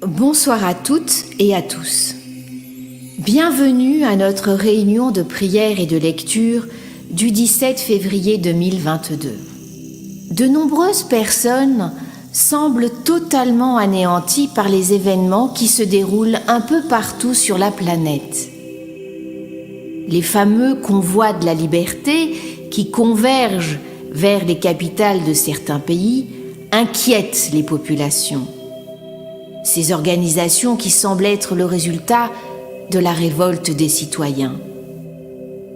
Bonsoir à toutes et à tous. Bienvenue à notre réunion de prière et de lecture du 17 février 2022. De nombreuses personnes semblent totalement anéanties par les événements qui se déroulent un peu partout sur la planète. Les fameux convois de la liberté qui convergent vers les capitales de certains pays inquiètent les populations. Ces organisations qui semblent être le résultat de la révolte des citoyens.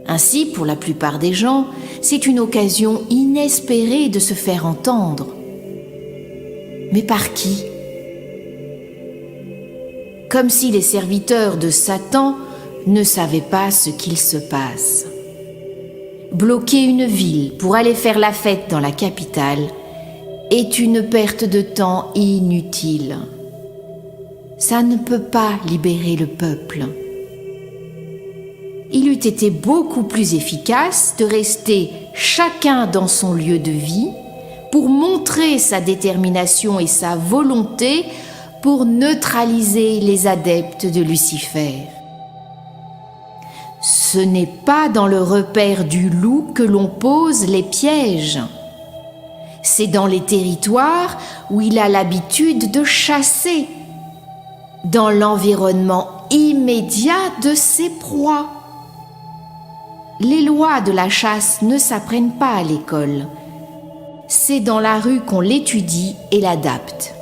Ainsi, pour la plupart des gens, c'est une occasion inespérée de se faire entendre. Mais par qui? Comme si les serviteurs de Satan ne savaient pas ce qu'il se passe. Bloquer une ville pour aller faire la fête dans la capitale est une perte de temps inutile. Ça ne peut pas libérer le peuple. Il eût été beaucoup plus efficace de rester chacun dans son lieu de vie pour montrer sa détermination et sa volonté pour neutraliser les adeptes de Lucifer. Ce n'est pas dans le repère du loup que l'on pose les pièges. C'est dans les territoires où il a l'habitude de chasser, dans l'environnement immédiat de ses proies. Les lois de la chasse ne s'apprennent pas à l'école. C'est dans la rue qu'on l'étudie et l'adapte.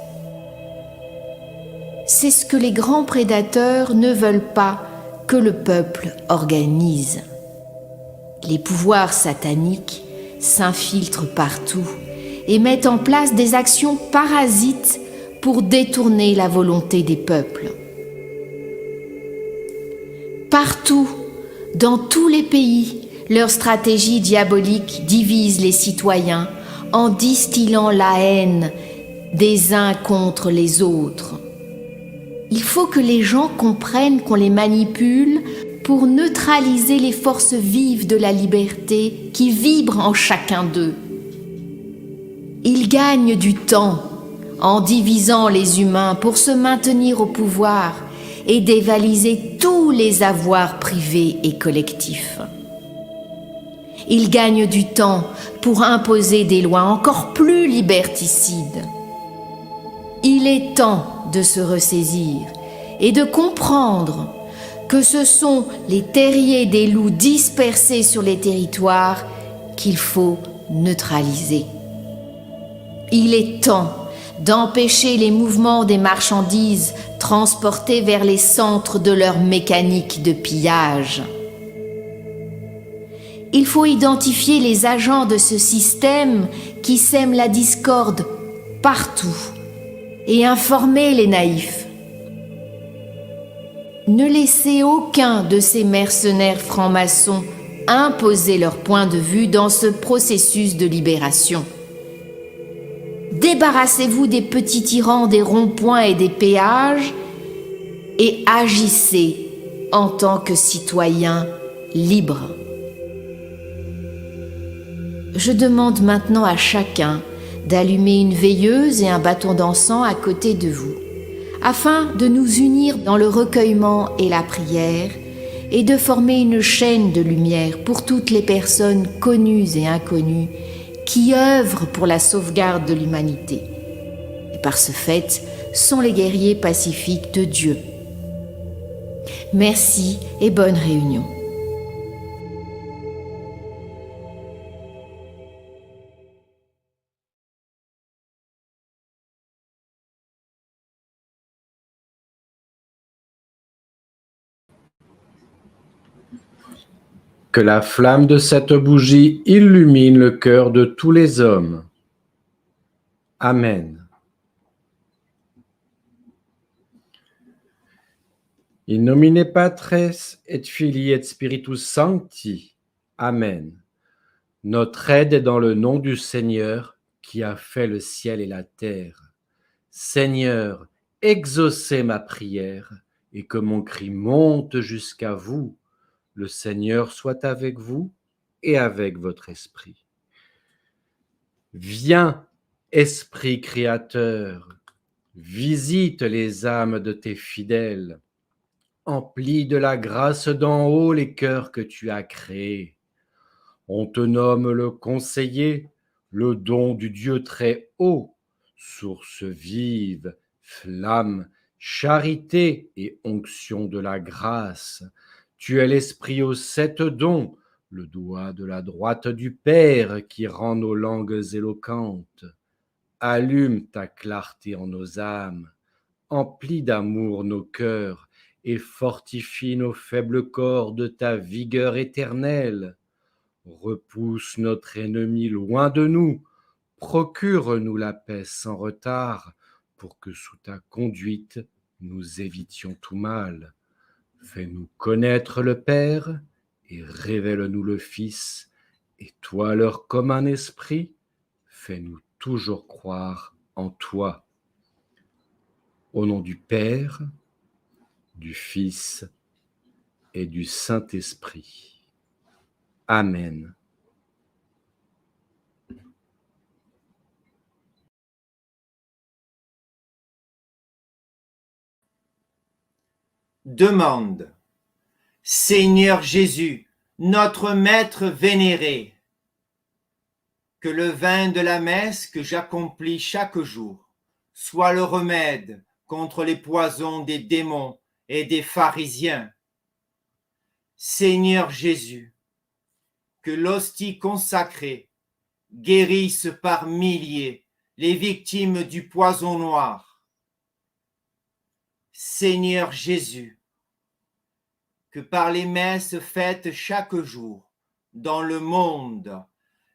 C'est ce que les grands prédateurs ne veulent pas que le peuple organise. Les pouvoirs sataniques s'infiltrent partout et mettent en place des actions parasites pour détourner la volonté des peuples. Partout, dans tous les pays, leur stratégie diabolique divise les citoyens en distillant la haine des uns contre les autres. Il faut que les gens comprennent qu'on les manipule pour neutraliser les forces vives de la liberté qui vibrent en chacun d'eux. Ils gagnent du temps en divisant les humains pour se maintenir au pouvoir et dévaliser tous les avoirs privés et collectifs. Ils gagnent du temps pour imposer des lois encore plus liberticides. Il est temps de se ressaisir et de comprendre que ce sont les terriers des loups dispersés sur les territoires qu'il faut neutraliser. Il est temps d'empêcher les mouvements des marchandises transportées vers les centres de leur mécanique de pillage. Il faut identifier les agents de ce système qui sèment la discorde partout et informer les naïfs. Ne laissez aucun de ces mercenaires francs-maçons imposer leur point de vue dans ce processus de libération. Débarrassez-vous des petits tyrans des ronds-points et des péages et agissez en tant que citoyens libres. Je demande maintenant à chacun d'allumer une veilleuse et un bâton d'encens à côté de vous, afin de nous unir dans le recueillement et la prière et de former une chaîne de lumière pour toutes les personnes connues et inconnues qui œuvrent pour la sauvegarde de l'humanité. Et par ce fait, sont les guerriers pacifiques de Dieu. Merci et bonne réunion. Que la flamme de cette bougie illumine le cœur de tous les hommes. Amen. In nomine Patres et Filii et Spiritus Sancti. Amen. Notre aide est dans le nom du Seigneur qui a fait le ciel et la terre. Seigneur, exaucez ma prière et que mon cri monte jusqu'à vous. Le Seigneur soit avec vous et avec votre esprit. Viens, Esprit créateur, Visite les âmes de tes fidèles. Emplis de la grâce d'en haut les cœurs que tu as créés. On te nomme le conseiller, le don du Dieu très haut, source vive, flamme, charité et onction de la grâce. Tu es l'esprit aux 7 dons, le doigt de la droite du Père qui rend nos langues éloquentes. Allume ta clarté en nos âmes, emplis d'amour nos cœurs et fortifie nos faibles corps de ta vigueur éternelle. Repousse notre ennemi loin de nous, procure-nous la paix sans retard, pour que sous ta conduite nous évitions tout mal. Fais-nous connaître le Père et révèle-nous le Fils, et toi leur commun esprit, fais-nous toujours croire en toi. Au nom du Père, du Fils et du Saint-Esprit. Amen. Demande. Seigneur Jésus, notre Maître vénéré, que le vin de la messe que j'accomplis chaque jour soit le remède contre les poisons des démons et des pharisiens. Seigneur Jésus, que l'hostie consacrée guérisse par milliers les victimes du poison noir. Seigneur Jésus, que par les messes faites chaque jour dans le monde,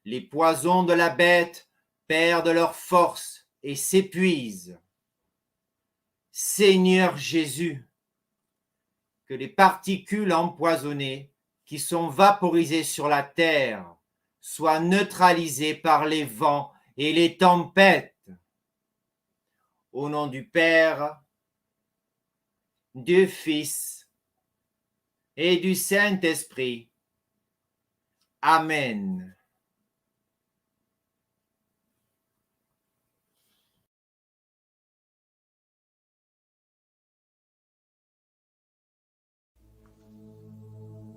les poisons de la bête perdent leur force et s'épuisent. Seigneur Jésus, que les particules empoisonnées qui sont vaporisées sur la terre soient neutralisées par les vents et les tempêtes. Au nom du Père, du Fils et du Saint-Esprit. Amen.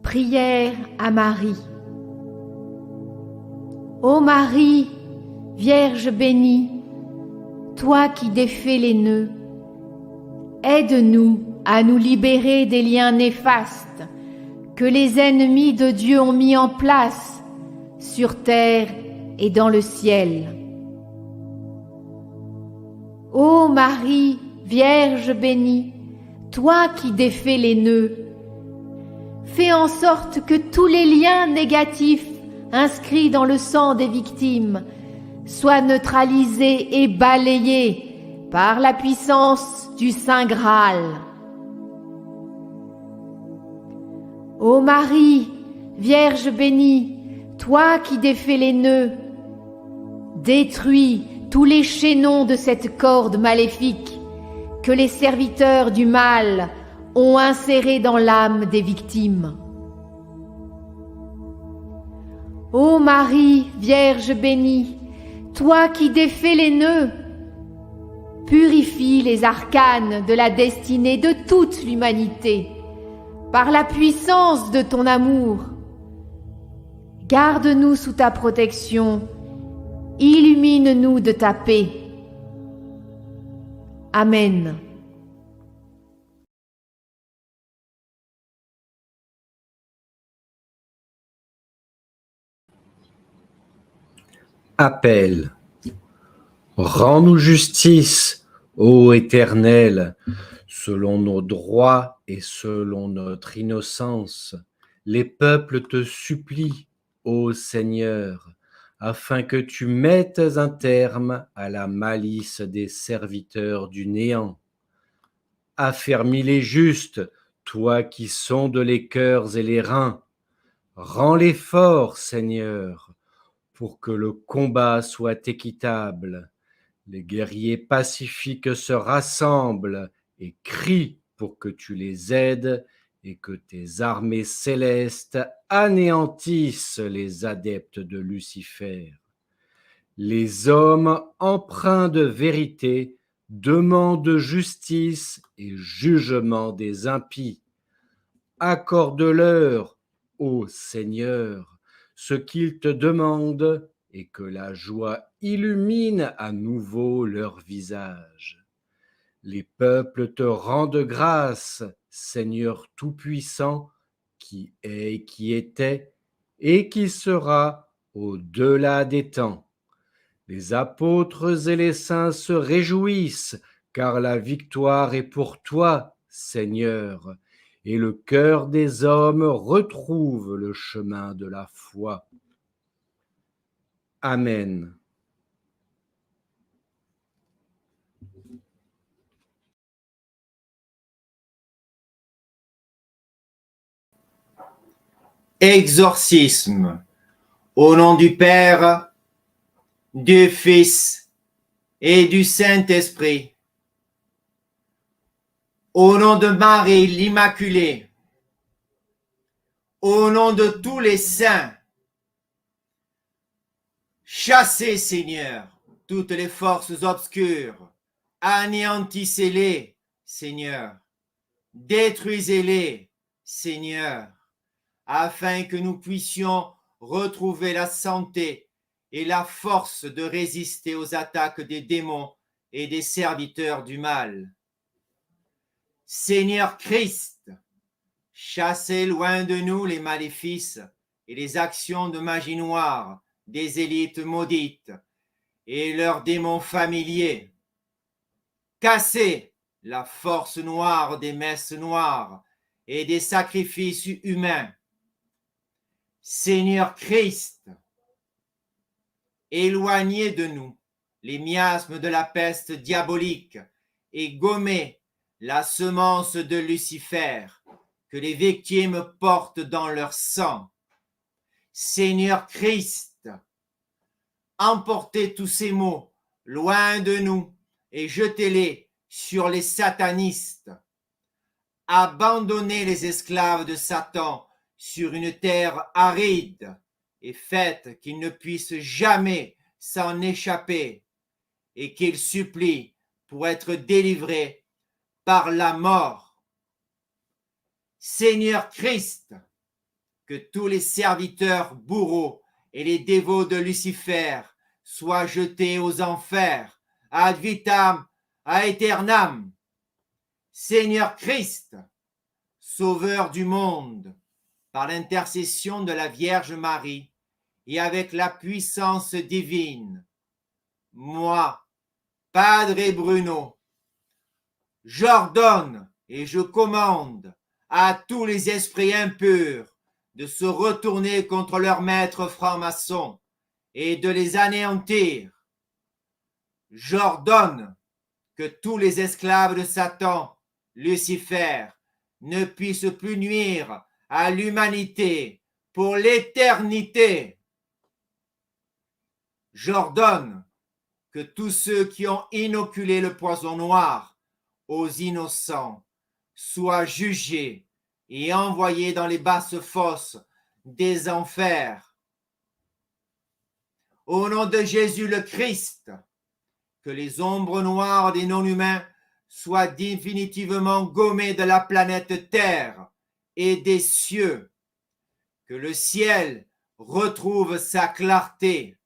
Prière à Marie. Ô Marie, Vierge bénie, toi qui défais les nœuds, aide-nous à nous libérer des liens néfastes que les ennemis de Dieu ont mis en place sur terre et dans le ciel. Ô Marie, Vierge bénie, toi qui défais les nœuds, fais en sorte que tous les liens négatifs inscrits dans le sang des victimes soient neutralisés et balayés par la puissance du Saint Graal. Ô Marie, Vierge bénie, toi qui défais les nœuds, détruis tous les chaînons de cette corde maléfique que les serviteurs du mal ont insérés dans l'âme des victimes. Ô Marie, Vierge bénie, toi qui défais les nœuds, purifie les arcanes de la destinée de toute l'humanité par la puissance de ton amour. Garde-nous sous ta protection, illumine-nous de ta paix. Amen. Appel. Rends-nous justice, ô Éternel, selon nos droits et selon notre innocence. Les peuples te supplient, ô Seigneur, afin que tu mettes un terme à la malice des serviteurs du néant. Affermis les justes, toi qui sondes les cœurs et les reins. Rends-les forts, Seigneur, pour que le combat soit équitable. Les guerriers pacifiques se rassemblent et crient pour que tu les aides et que tes armées célestes anéantissent les adeptes de Lucifer. Les hommes empreints de vérité demande justice et jugement des impies. Accorde-leur, ô Seigneur, ce qu'ils te demandent et que la joie illumine à nouveau leur visage. Les peuples te rendent grâce, Seigneur Tout-Puissant, qui est, qui était et qui sera au-delà des temps. Les apôtres et les saints se réjouissent, car la victoire est pour toi, Seigneur, et le cœur des hommes retrouve le chemin de la foi. Amen. Exorcisme. Au nom du Père, du Fils et du Saint-Esprit. Au nom de Marie l'Immaculée. Au nom de tous les saints. Chassez, Seigneur, toutes les forces obscures. Anéantissez-les, Seigneur. Détruisez-les, Seigneur, afin que nous puissions retrouver la santé et la force de résister aux attaques des démons et des serviteurs du mal. Seigneur Christ, chassez loin de nous les maléfices et les actions de magie noire des élites maudites et leurs démons familiers. Cassez la force noire des messes noires et des sacrifices humains. Seigneur Christ, éloignez de nous les miasmes de la peste diabolique et gommez la semence de Lucifer que les victimes portent dans leur sang. Seigneur Christ, emportez tous ces maux loin de nous et jetez-les sur les satanistes. Abandonnez les esclaves de Satan sur une terre aride et faites qu'ils ne puissent jamais s'en échapper et qu'ils supplient pour être délivrés par la mort. Seigneur Christ, que tous les serviteurs bourreaux et les dévots de Lucifer soient jetés aux enfers, ad vitam aeternam. Seigneur Christ, Sauveur du monde, par l'intercession de la Vierge Marie et avec la puissance divine, moi, Padre Bruno, j'ordonne et je commande à tous les esprits impurs de se retourner contre leurs maîtres francs-maçons et de les anéantir. J'ordonne que tous les esclaves de Satan, Lucifer, ne puissent plus nuire à l'humanité pour l'éternité. J'ordonne que tous ceux qui ont inoculé le poison noir aux innocents soient jugés et envoyés dans les basses fosses des enfers. Au nom de Jésus le Christ, que les ombres noires des non-humains soient définitivement gommées de la planète Terre et des cieux, que le ciel retrouve sa clarté,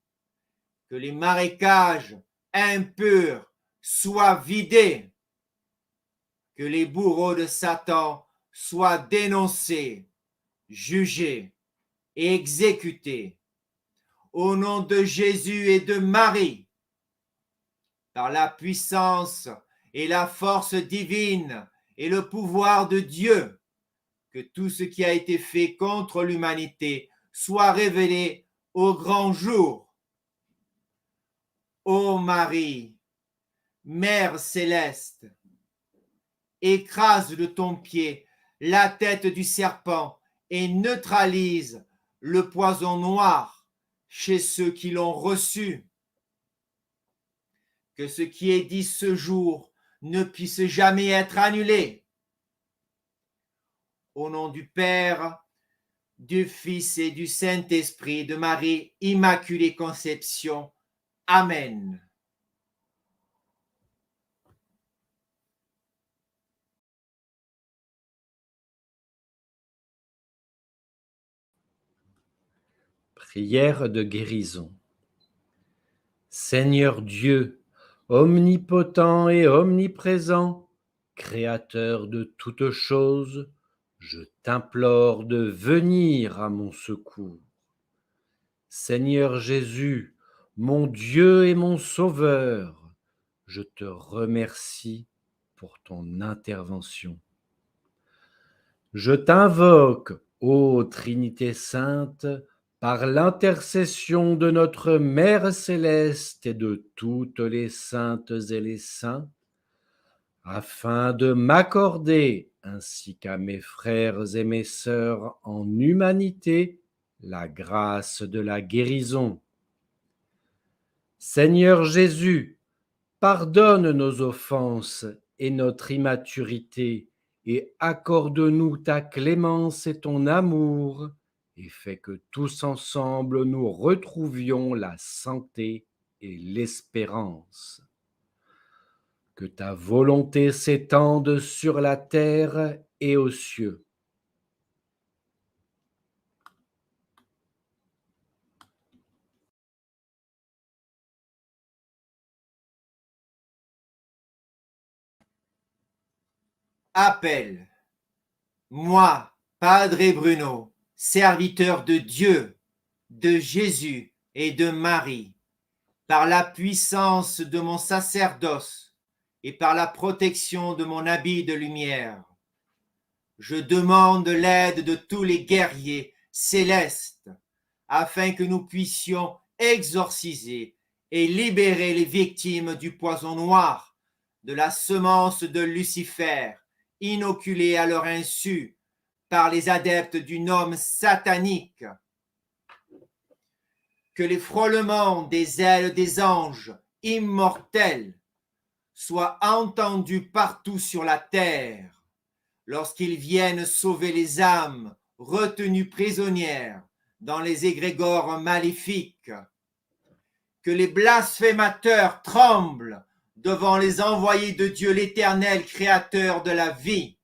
que les marécages impurs soient vidés, que les bourreaux de Satan soient dénoncés, jugés et exécutés. Au nom de Jésus et de Marie, par la puissance et la force divine et le pouvoir de Dieu, que tout ce qui a été fait contre l'humanité soit révélé au grand jour. Ô Marie, Mère céleste, écrase de ton pied la tête du serpent et neutralise le poison noir chez ceux qui l'ont reçu. Que ce qui est dit ce jour ne puisse jamais être annulé. Au nom du Père, du Fils et du Saint-Esprit, de Marie Immaculée Conception. Amen. Prière de guérison. Seigneur Dieu, omnipotent et omniprésent, Créateur de toutes choses, je t'implore de venir à mon secours. Seigneur Jésus, mon Dieu et mon Sauveur, je te remercie pour ton intervention. Je t'invoque, ô Trinité sainte, par l'intercession de notre Mère céleste et de toutes les saintes et les saints, afin de m'accorder, ainsi qu'à mes frères et mes sœurs en humanité, la grâce de la guérison. Seigneur Jésus, pardonne nos offenses et notre immaturité, et accorde-nous ta clémence et ton amour, et fais que tous ensemble nous retrouvions la santé et l'espérance. Que ta volonté s'étende sur la terre et aux cieux. Appel. Moi, Padre Bruno, serviteur de Dieu, de Jésus et de Marie, par la puissance de mon sacerdoce et par la protection de mon habit de lumière, je demande l'aide de tous les guerriers célestes afin que nous puissions exorciser et libérer les victimes du poison noir, de la semence de Lucifer, inoculée à leur insu par les adeptes du nom satanique. Que les frôlements des ailes des anges immortels soient entendus partout sur la terre lorsqu'ils viennent sauver les âmes retenues prisonnières dans les égrégores maléfiques. Que les blasphémateurs tremblent devant les envoyés de Dieu l'Éternel, créateur de la vie.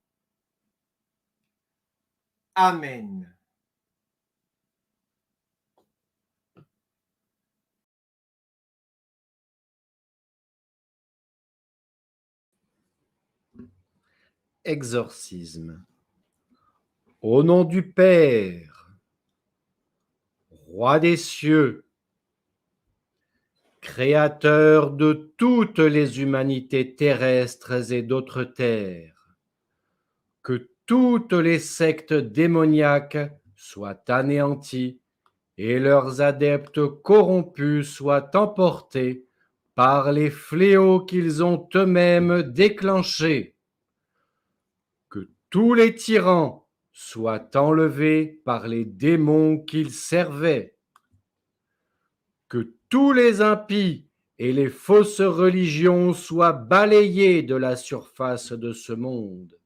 Amen. Exorcisme. Au nom du Père, Roi des cieux, Créateur de toutes les humanités terrestres et d'autres terres, que toutes les sectes démoniaques soient anéanties et leurs adeptes corrompus soient emportés par les fléaux qu'ils ont eux-mêmes déclenchés. Que tous les tyrans soient enlevés par les démons qu'ils servaient. Que tous les impies et les fausses religions soient balayés de la surface de ce monde.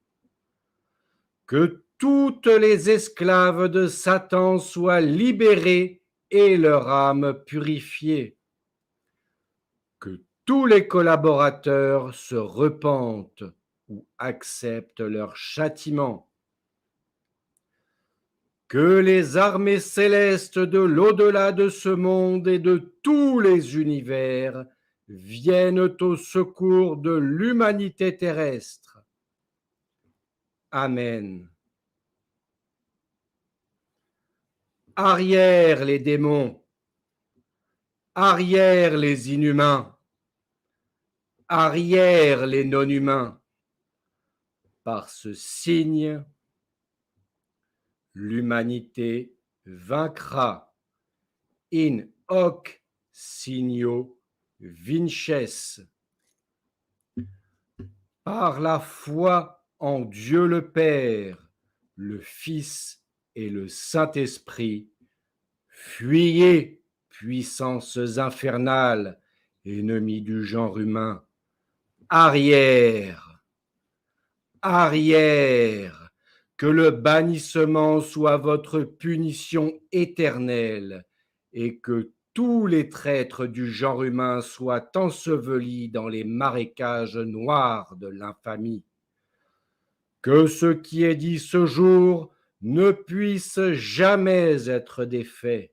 Que toutes les esclaves de Satan soient libérées et leur âme purifiée. Que tous les collaborateurs se repentent ou acceptent leur châtiment. Que les armées célestes de l'au-delà de ce monde et de tous les univers viennent au secours de l'humanité terrestre. Amen. Arrière les démons, arrière les inhumains, arrière les non-humains. Par ce signe, l'humanité vaincra. In hoc signo vinces. Par la foi en Dieu le Père, le Fils et le Saint-Esprit, fuyez, puissances infernales, ennemis du genre humain. Arrière, arrière, que le bannissement soit votre punition éternelle et que tous les traîtres du genre humain soient ensevelis dans les marécages noirs de l'infamie. Que ce qui est dit ce jour ne puisse jamais être défait.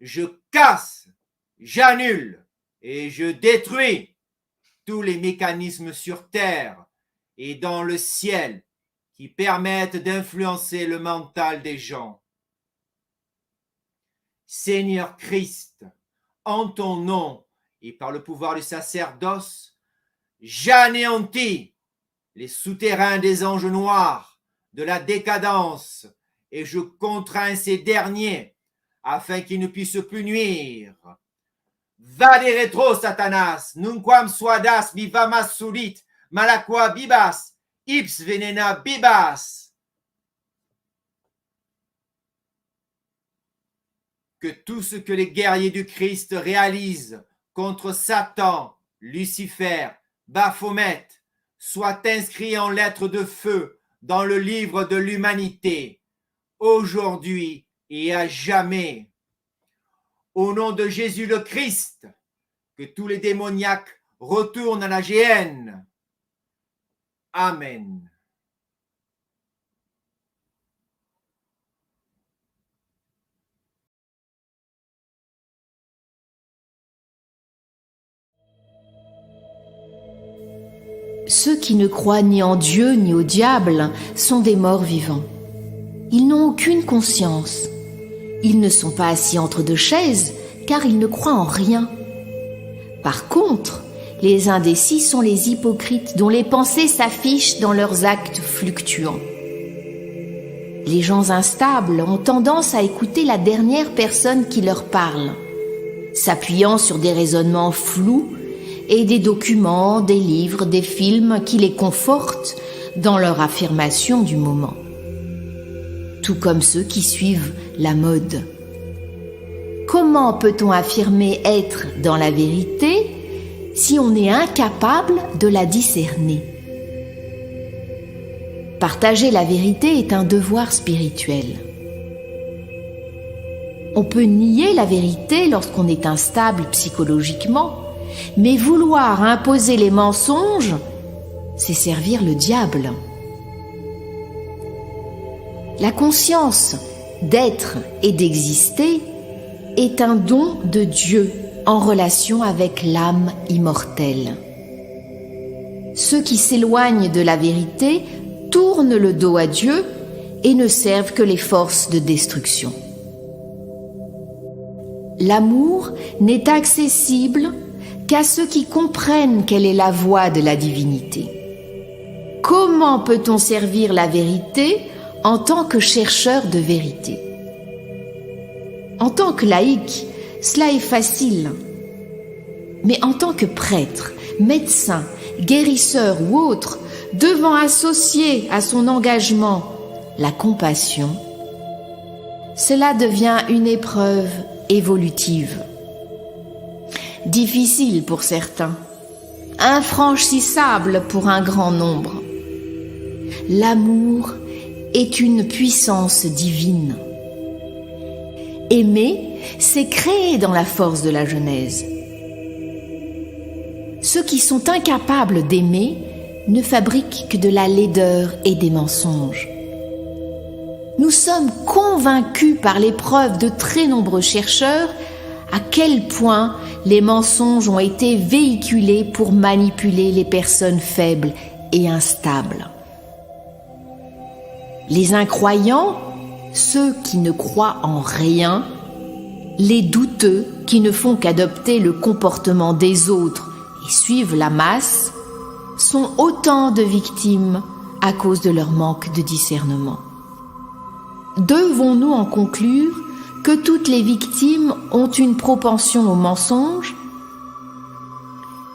je casse, j'annule et je détruis tous les mécanismes sur terre et dans le ciel qui permettent d'influencer le mental des gens. Seigneur Christ, en ton nom et par le pouvoir du sacerdoce, j'anéantis les souterrains des anges noirs, de la décadence, et je contrains ces derniers afin qu'ils ne puissent plus nuire. Vade retro, Satanas, nunquam suadas vivamas sulit, malaqua bibas, ips venena bibas. Que tout ce que les guerriers du Christ réalisent contre Satan, Lucifer, Baphomet, soit inscrit en lettres de feu dans le livre de l'humanité, aujourd'hui et à jamais. Au nom de Jésus le Christ, que tous les démoniaques retournent à la géhenne. Amen. Ceux qui ne croient ni en Dieu ni au diable sont des morts vivants. Ils n'ont aucune conscience. Ils ne sont pas assis entre deux chaises, car ils ne croient en rien. Par contre, les indécis sont les hypocrites dont les pensées s'affichent dans leurs actes fluctuants. Les gens instables ont tendance à écouter la dernière personne qui leur parle, s'appuyant sur des raisonnements flous et des documents, des livres, des films qui les confortent dans leur affirmation du moment. Tout comme ceux qui suivent la mode. Comment peut-on affirmer être dans la vérité si on est incapable de la discerner? Partager la vérité est un devoir spirituel. On peut nier la vérité lorsqu'on est instable psychologiquement, mais vouloir imposer les mensonges, c'est servir le diable. La conscience d'être et d'exister est un don de Dieu en relation avec l'âme immortelle. Ceux qui s'éloignent de la vérité tournent le dos à Dieu et ne servent que les forces de destruction. L'amour n'est accessible qu'à ceux qui comprennent quelle est la voie de la divinité. Comment peut-on servir la vérité en tant que chercheur de vérité? En tant que laïc, cela est facile. Mais en tant que prêtre, médecin, guérisseur ou autre, devant associer à son engagement la compassion, cela devient une épreuve évolutive. Difficile pour certains, infranchissable pour un grand nombre. L'amour est une puissance divine. Aimer, c'est créer dans la force de la Genèse. Ceux qui sont incapables d'aimer ne fabriquent que de la laideur et des mensonges. Nous sommes convaincus par les preuves de très nombreux chercheurs à quel point les mensonges ont été véhiculés pour manipuler les personnes faibles et instables. Les incroyants, ceux qui ne croient en rien, les douteux qui ne font qu'adopter le comportement des autres et suivent la masse, sont autant de victimes à cause de leur manque de discernement. Devons-nous en conclure que toutes les victimes ont une propension au mensonge?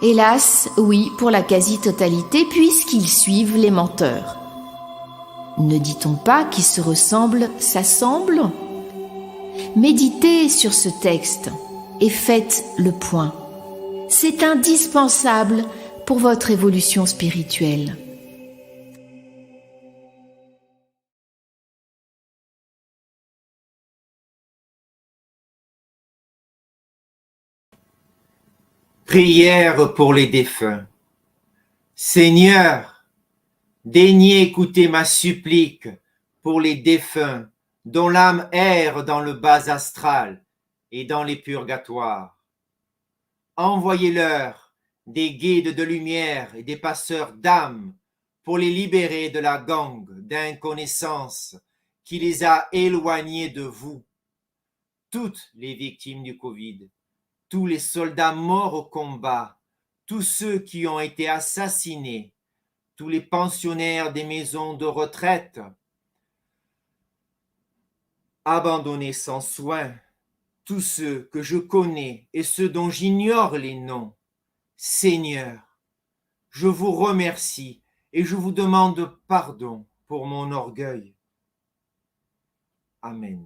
Hélas, oui, pour la quasi-totalité, puisqu'ils suivent les menteurs. Ne dit-on pas qui se ressemble s'assemble? Méditez sur ce texte et faites le point. C'est indispensable pour votre évolution spirituelle. Prière pour les défunts. Seigneur, daignez écouter ma supplique pour les défunts dont l'âme erre dans le bas astral et dans les purgatoires. Envoyez-leur des guides de lumière et des passeurs d'âmes pour les libérer de la gangue d'inconnaissance qui les a éloignés de vous. Toutes les victimes du Covid, tous les soldats morts au combat, tous ceux qui ont été assassinés, tous les pensionnaires des maisons de retraite, abandonnés sans soin, tous ceux que je connais et ceux dont j'ignore les noms. Seigneur, je vous remercie et je vous demande pardon pour mon orgueil. Amen.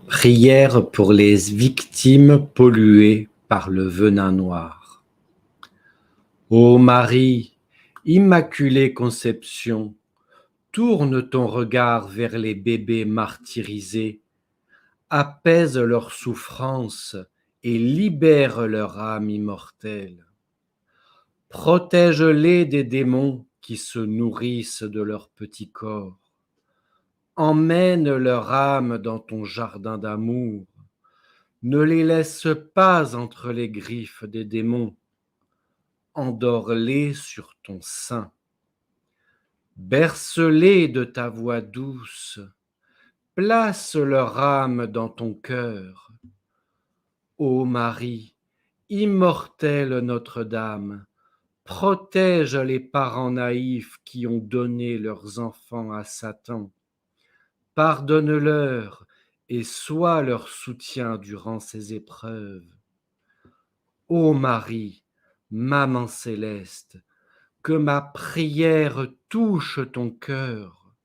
Prière pour les victimes polluées par le venin noir. Ô Marie, Immaculée Conception, tourne ton regard vers les bébés martyrisés, apaise leurs souffrances et libère leur âme immortelle. Protège-les des démons qui se nourrissent de leur petit corps. Emmène leur âme dans ton jardin d'amour. Ne les laisse pas entre les griffes des démons. Endors-les sur ton sein. Berce-les de ta voix douce. Place leur âme dans ton cœur. Ô Marie, immortelle Notre-Dame, protège les parents naïfs qui ont donné leurs enfants à Satan. Pardonne-leur et sois leur soutien durant ces épreuves. Ô Marie, Maman céleste, que ma prière touche ton cœur,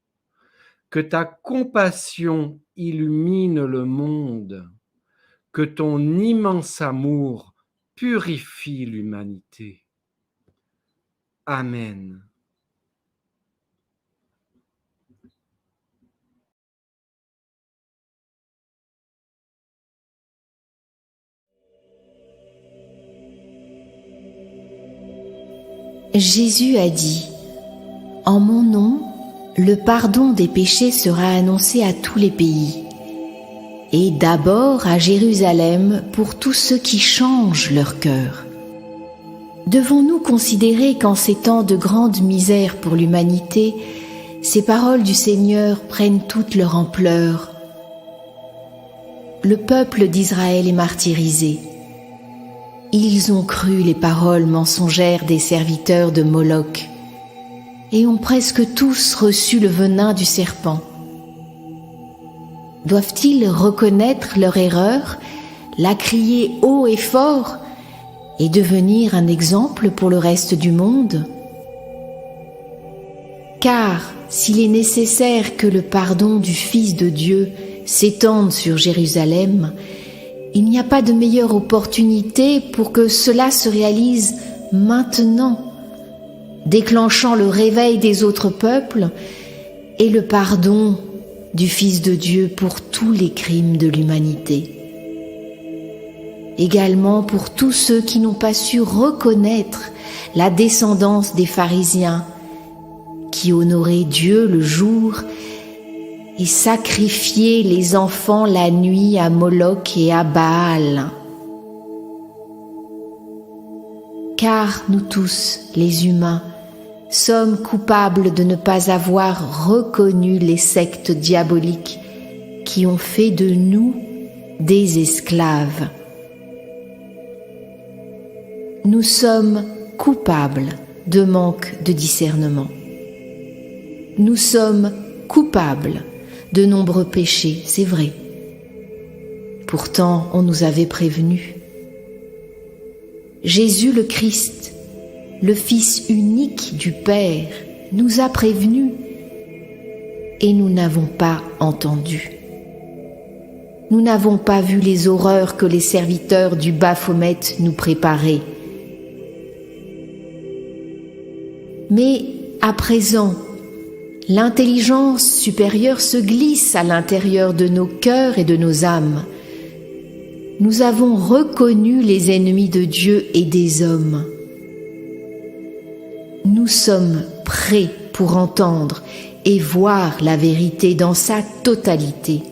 que ta compassion illumine le monde, que ton immense amour purifie l'humanité. Amen. Jésus a dit : « En mon nom, le pardon des péchés sera annoncé à tous les pays, et d'abord à Jérusalem pour tous ceux qui changent leur cœur. » Devons-nous considérer qu'en ces temps de grande misère pour l'humanité, ces paroles du Seigneur prennent toute leur ampleur? Le peuple d'Israël est martyrisé. Ils ont cru les paroles mensongères des serviteurs de Moloch et ont presque tous reçu le venin du serpent. Doivent-ils reconnaître leur erreur, la crier haut et fort et devenir un exemple pour le reste du monde? Car s'il est nécessaire que le pardon du Fils de Dieu s'étende sur Jérusalem, il n'y a pas de meilleure opportunité pour que cela se réalise maintenant, déclenchant le réveil des autres peuples et le pardon du Fils de Dieu pour tous les crimes de l'humanité. Également pour tous ceux qui n'ont pas su reconnaître la descendance des pharisiens, qui honoraient Dieu le jour et sacrifiaient les enfants la nuit à Moloch et à Baal. Car nous tous, les humains, sommes coupables de ne pas avoir reconnu les sectes diaboliques qui ont fait de nous des esclaves. Nous sommes coupables de manque de discernement. Nous sommes coupables de nombreux péchés, c'est vrai. Pourtant, on nous avait prévenus. Jésus le Christ, le Fils unique du Père, nous a prévenus et nous n'avons pas entendu. Nous n'avons pas vu les horreurs que les serviteurs du Baphomet nous préparaient. Mais à présent, l'intelligence supérieure se glisse à l'intérieur de nos cœurs et de nos âmes nous avons reconnu les ennemis de Dieu et des hommes. Nous sommes prêts pour entendre et voir la vérité dans sa totalité.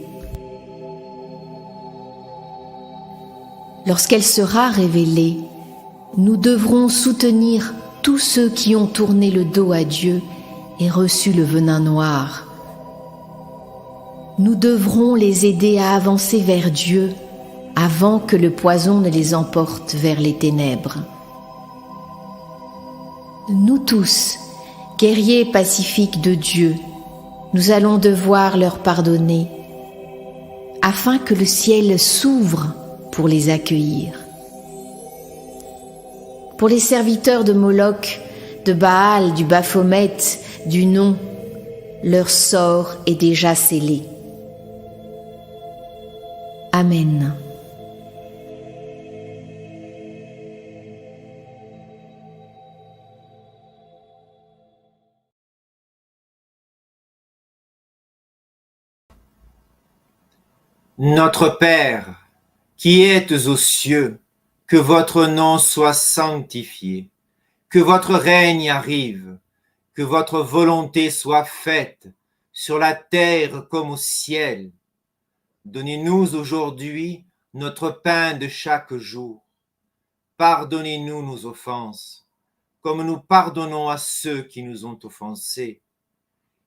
Lorsqu'elle sera révélée, nous devrons soutenir tous ceux qui ont tourné le dos à Dieu et reçu le venin noir. Nous devrons les aider à avancer vers Dieu avant que le poison ne les emporte vers les ténèbres. Nous tous, guerriers pacifiques de Dieu, nous allons devoir leur pardonner afin que le ciel s'ouvre pour les accueillir. Pour les serviteurs de Moloch, de Baal, du Baphomet, du Non, leur sort est déjà scellé. Amen. Notre Père, qui êtes aux cieux, que votre nom soit sanctifié, que votre règne arrive, que votre volonté soit faite sur la terre comme au ciel. Donnez-nous aujourd'hui notre pain de chaque jour. Pardonnez-nous nos offenses, comme nous pardonnons à ceux qui nous ont offensés.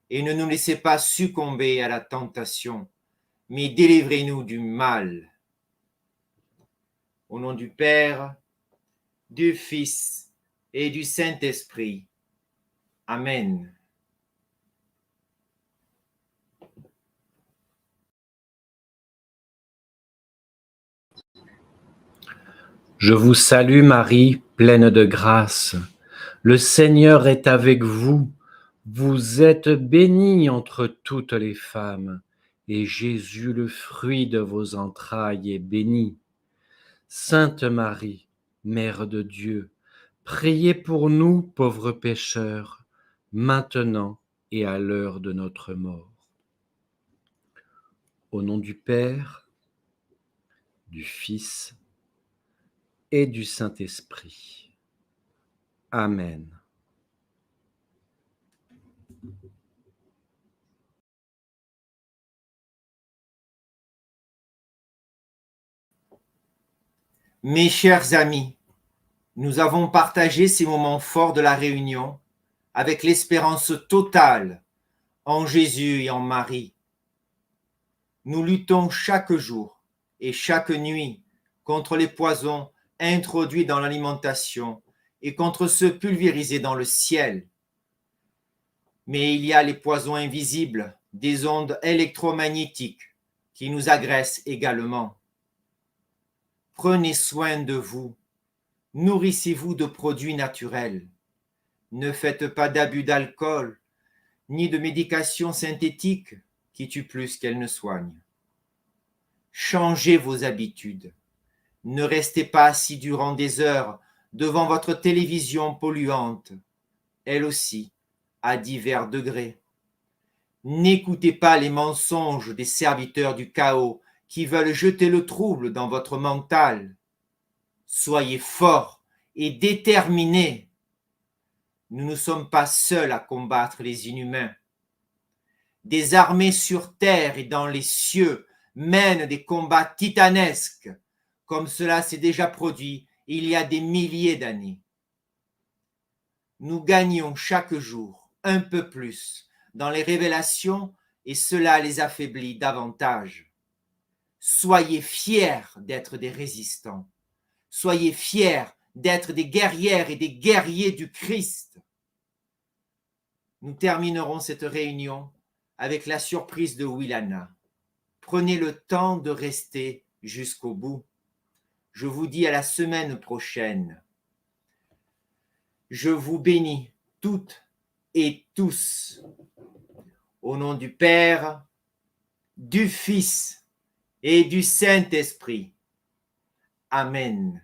Et ne nous laissez pas succomber à la tentation, mais délivrez-nous du mal. Au nom du Père, du Fils et du Saint-Esprit. Amen. Je vous salue Marie, pleine de grâce. Le Seigneur est avec vous. Vous êtes bénie entre toutes les femmes, et Jésus, le fruit de vos entrailles, est béni. Sainte Marie, Mère de Dieu, priez pour nous pauvres pécheurs, maintenant et à l'heure de notre mort. Au nom du Père, du Fils et du Saint-Esprit. Amen. Mes chers amis, nous avons partagé ces moments forts de la réunion avec l'espérance totale en Jésus et en Marie. Nous luttons chaque jour et chaque nuit contre les poisons introduits dans l'alimentation et contre ceux pulvérisés dans le ciel. Mais il y a les poisons invisibles des ondes électromagnétiques qui nous agressent également. Prenez soin de vous, nourrissez-vous de produits naturels. Ne faites pas d'abus d'alcool, ni de médications synthétiques qui tuent plus qu'elles ne soignent. Changez vos habitudes. Ne restez pas assis durant des heures devant votre télévision polluante, elle aussi à divers degrés. N'écoutez pas les mensonges des serviteurs du chaos qui veulent jeter le trouble dans votre mental. Soyez forts et déterminés. Nous ne sommes pas seuls à combattre les inhumains. Des armées sur terre et dans les cieux mènent des combats titanesques, comme cela s'est déjà produit il y a des milliers d'années. Nous gagnons chaque jour un peu plus dans les révélations et cela les affaiblit davantage. Soyez fiers d'être des résistants. Soyez fiers d'être des guerrières et des guerriers du Christ. Nous terminerons cette réunion avec la surprise de Willana. Prenez le temps de rester jusqu'au bout. Je vous dis à la semaine prochaine. Je vous bénis toutes et tous. Au nom du Père, du Fils et du Saint-Esprit. Amen.